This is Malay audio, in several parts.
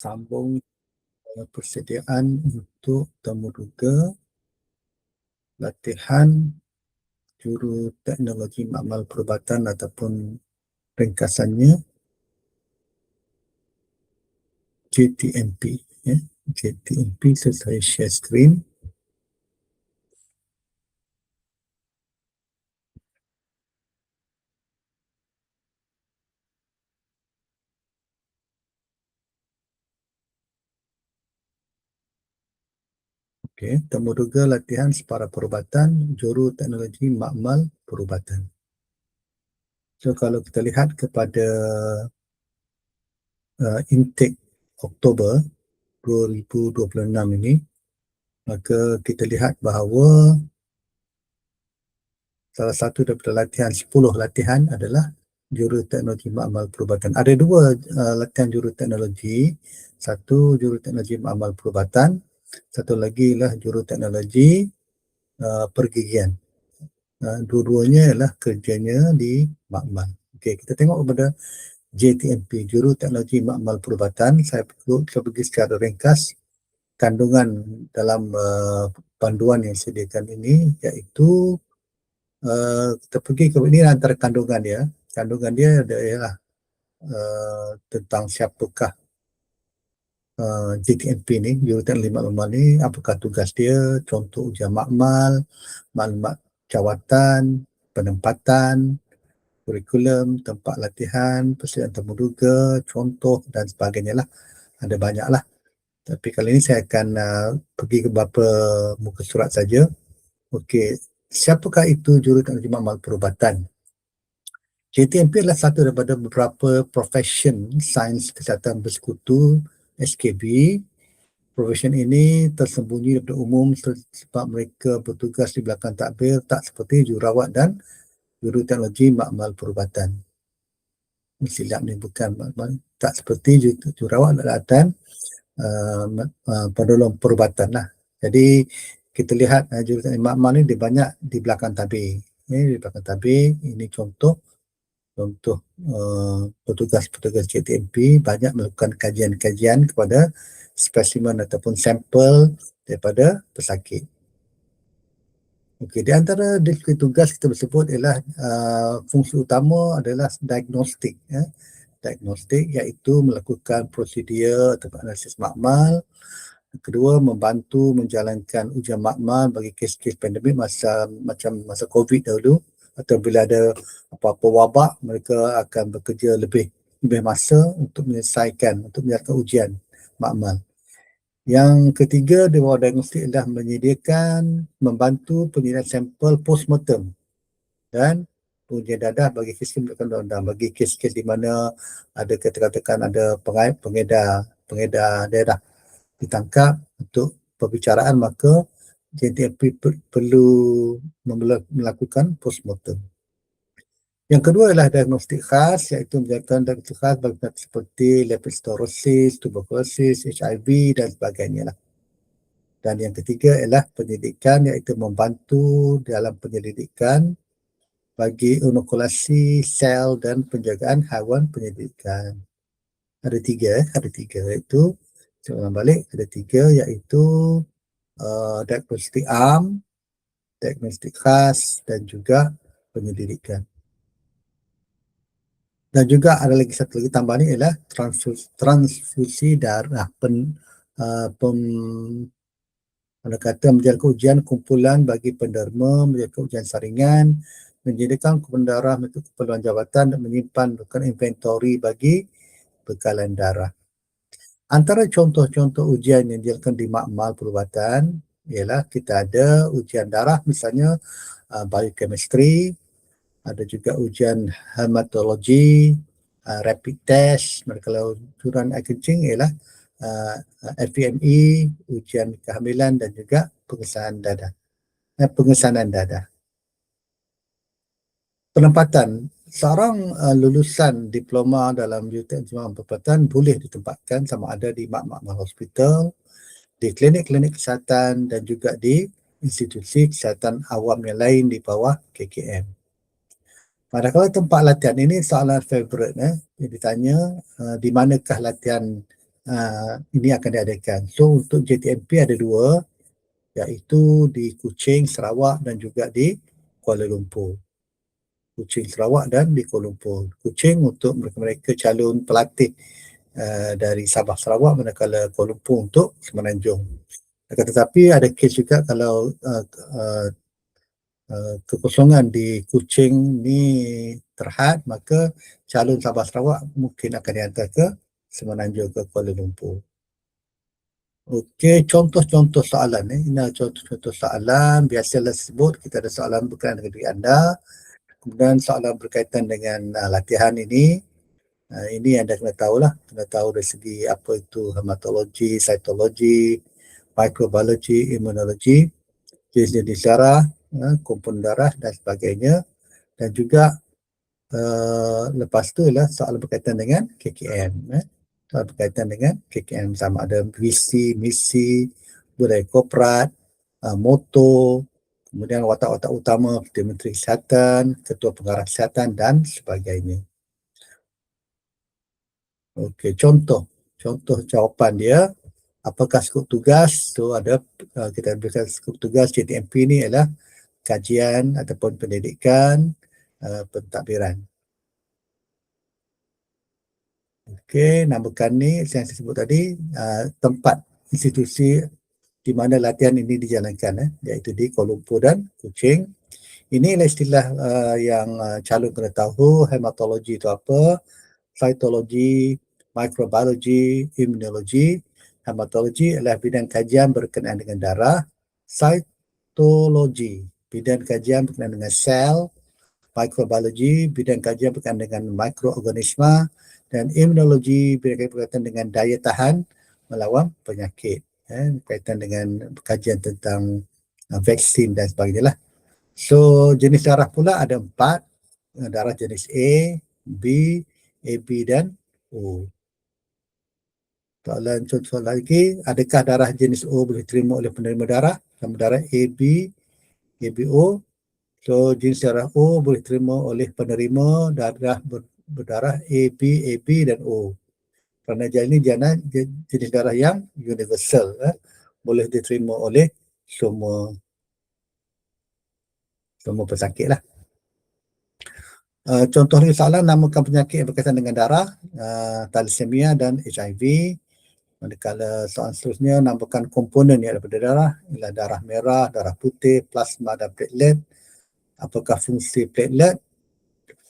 Sambung persediaan untuk temuduga latihan juru teknologi makmal perubatan ataupun ringkasannya JTMP. Ya. JTMP, saya share screen. Okey, temuduga latihan separa perubatan, juru teknologi makmal perubatan. So kalau kita lihat kepada intake Oktober 2026 ini, maka kita lihat bahawa salah satu daripada latihan, 10 latihan adalah juru teknologi makmal perubatan. Ada dua latihan juru teknologi, satu juru teknologi makmal perubatan, satu lagi ialah juru teknologi pergigian. Dua-duanya ialah kerjanya di makmal. Okey, kita tengok kepada JTMP, juru teknologi makmal perubatan. Saya pergi secara ringkas kandungan dalam panduan yang disediakan ini, iaitu kita pergi ke ini antara kandungan dia. Kandungan dia ialah tentang siapakah JTMP ni, juru teknologi makmal ni, apakah tugas dia, contoh ujian makmal, maklumat jawatan, penempatan, kurikulum, tempat latihan, persediaan temuduga, contoh dan sebagainya lah. Ada banyak lah. Tapi kali ini saya akan pergi ke beberapa muka surat saja. Okey, siapakah itu juru teknologi makmal perubatan? JTMP adalah satu daripada beberapa profession sains kesihatan bersekutu SKB. Profession ini tersembunyi daripada umum sebab mereka bertugas di belakang takbir, tak seperti jururawat dan juru teknologi makmal perubatan. Silap ni, bukan tak seperti jururawat dan penolong perubatan lah. Jadi kita lihat juru teknologi makmal ni dia banyak di belakang tabir. Di belakang tabir, ini contoh petugas-petugas JTMP banyak melakukan kajian-kajian kepada spesimen ataupun sampel daripada pesakit. Okey, di antara deskripsi tugas kita bersebut ialah fungsi utama adalah diagnostik. Diagnostik iaitu melakukan prosedur atau analisis makmal. Kedua, membantu menjalankan ujian makmal bagi kes-kes pandemik macam masa COVID dahulu, atau bila ada apa-apa wabak, mereka akan bekerja lebih masa untuk menjalankan ujian makmal. Yang ketiga, di bawah diagnostik adalah membantu penyediaan sampel postmortem dan ujian dadah bagi kes bagi kes-kes di mana ada katakan ada pengedar daerah ditangkap untuk perbicaraan, maka JTMP perlu melakukan postmortem. Yang kedua adalah diagnostik khas, iaitu menjalankan diagnostik khas bagi penyakit seperti leptospirosis, tuberkulosis, HIV dan sebagainya lah. Dan yang ketiga ialah penyelidikan, iaitu membantu dalam penyelidikan bagi inokulasi sel dan penjagaan haiwan penyelidikan. Ada tiga iaitu saya balik, ada tiga iaitu diagnostik am, diagnostik khas dan juga penyelidikan. Dan juga ada lagi satu lagi tambahan ni ialah transfusi darah, menjalankan ujian kumpulan bagi penderma, menjalankan ujian saringan, menyediakan kumpulan darah untuk keperluan jabatan dan menyimpan inventory bagi bekalan darah. Antara contoh-contoh ujian yang dilakukan di makmal perubatan ialah kita ada ujian darah, misalnya biochemistry, ada juga ujian hematologi, rapid test, kalau ujian air kencing ialah FVME, ujian kehamilan dan juga pengesanan dadah. Penempatan, seorang lulusan diploma dalam juruteknik perubatan boleh ditempatkan sama ada di makmal hospital, di klinik-klinik kesihatan dan juga di institusi kesihatan awam yang lain di bawah KKM. Manakala tempat latihan, ini soalan favourite yang ditanya, di manakah latihan ini akan diadakan. So untuk JTMP ada dua, iaitu di Kuching, Sarawak dan juga di Kuala Lumpur. Kuching, Sarawak dan di Kuala Lumpur. Kuching untuk mereka calon pelatih dari Sabah Sarawak, manakala Kuala Lumpur untuk Semenanjung. Akan tetapi ada kes juga kalau kekosongan di Kuching ni terhad, maka calon Sabah Sarawak mungkin akan dihantar ke Semenanjung, ke Kuala Lumpur. Okey, contoh-contoh soalan ni. Ini contoh-contoh soalan. Biasalah sebut kita ada soalan berkaitan dengan diri anda. Kemudian soalan berkaitan dengan latihan ini. Ini anda kena tahulah. Kena tahu dari segi apa itu hematologi, cytologi, microbiology, immunologi, jenis-jenis darah, komponen darah dan sebagainya. Dan juga lepas tu ialah soalan berkaitan dengan KKM. Soalan berkaitan dengan KKM, sama ada visi, misi, budaya korporat, moto, kemudian watak-watak utama seperti Menteri Kesihatan, Ketua Pengarah Kesihatan dan sebagainya. Okey, contoh jawapan dia, apakah skop tugas? So ada kita berikan skop tugas JTMP ni ialah kajian ataupun pendidikan pentadbiran. Okey, namakan ni yang saya sebut tadi, tempat institusi di mana latihan ini dijalankan, iaitu di Kuala Lumpur dan Kuching. Inilah istilah yang calon kena tahu. Hematologi itu apa, cytologi, microbiologi, immunologi. Hematologi adalah bidang kajian berkenaan dengan darah. Cytologi, bidang kajian berkenaan dengan sel. Microbiologi, bidang kajian berkenaan dengan mikroorganisma. Dan immunologi, bidang berkaitan dengan daya tahan melawan penyakit. Berkaitan dengan kajian tentang vaksin dan sebagainya lah. So jenis darah pula ada 4. Darah jenis A, B, AB dan O. Soalan contoh lagi, adakah darah jenis O boleh diterima oleh penerima darah? Sama darah AB, ABO. So jenis darah O boleh diterima oleh penerima darah berdarah AB, AB dan O. Kerana ini jenis darah yang universal, boleh diterima oleh semua pesakit lah. Contoh lagi soalan, namakan penyakit yang berkaitan dengan darah, thalassemia dan HIV. Manakala soalan seterusnya, namakan komponen yang ada pada darah, ialah darah merah, darah putih, plasma dan platelet. Apakah fungsi platelet?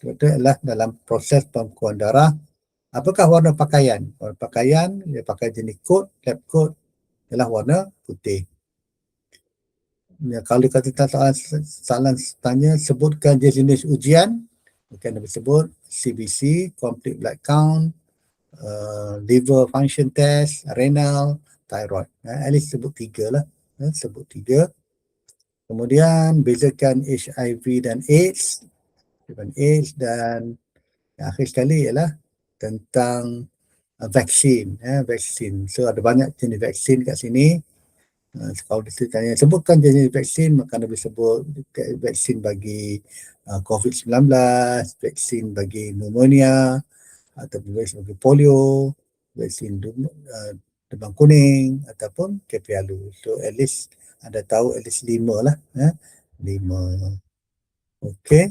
Itu adalah dalam proses pembekuan darah. Apakah warna pakaian? Warna pakaian, dia pakai jenis coat, lab coat, ialah warna putih. Ya, kalau dikatakan soalan tanya, sebutkan jenis ujian, mungkin ada sebut CBC, complete blood count, liver function test, renal, thyroid. At least sebut 3 lah. Sebut 3. Kemudian bezakan HIV dan AIDS. Dan yang akhir sekali ialah tentang vaksin. Vaksin. So ada banyak jenis vaksin kat sini. Kalau ditanya sebutkan jenis vaksin, maka anda boleh sebut vaksin bagi COVID-19, vaksin bagi pneumonia, ataupun vaksin bagi polio, vaksin demam kuning, ataupun kepialu. So at least anda tahu at least 5 lah. 5. Okey.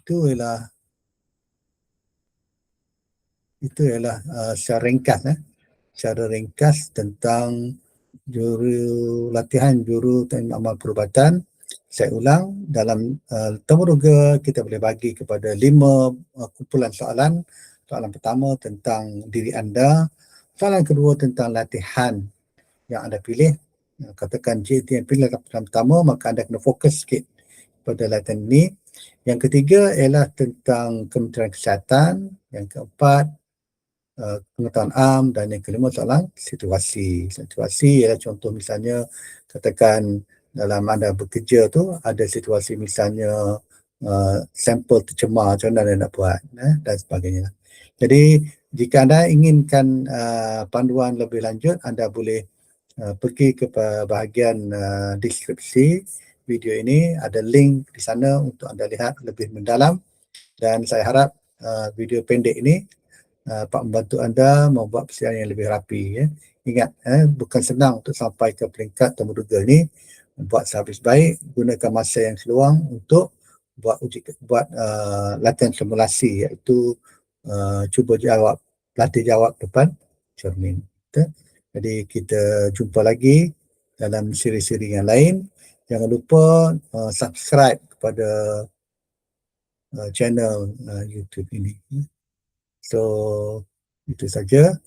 Itu ialah secara ringkas, secara ringkas tentang latihan juru teknik amal perubatan. Saya ulang, dalam temuruga kita boleh bagi kepada 5 kumpulan soalan. Soalan pertama tentang diri anda, soalan kedua tentang latihan yang anda pilih. Katakan JT yang pilih latihan pertama, maka anda kena fokus sikit pada latihan ini. Yang ketiga ialah tentang Kementerian Kesihatan. Yang keempat, pengetahuan am, dan yang kelima soalan situasi. Situasi ialah contoh misalnya, katakan dalam anda bekerja tu ada situasi misalnya sampel tercemar, macam mana anda nak buat, dan sebagainya. Jadi jika anda inginkan panduan lebih lanjut, anda boleh pergi ke bahagian deskripsi video ini, ada link di sana untuk anda lihat lebih mendalam. Dan saya harap video pendek ini dapat membantu anda membuat persiaran yang lebih rapi. Ya. Ingat, bukan senang untuk sampai ke peringkat temuduga ni. Buat sehabis baik, gunakan masa yang seluang untuk buat latihan simulasi, iaitu cuba jawab, latih jawab depan cermin. Jadi kita jumpa lagi dalam siri-siri yang lain. Jangan lupa subscribe kepada channel YouTube ini. So, itu saja.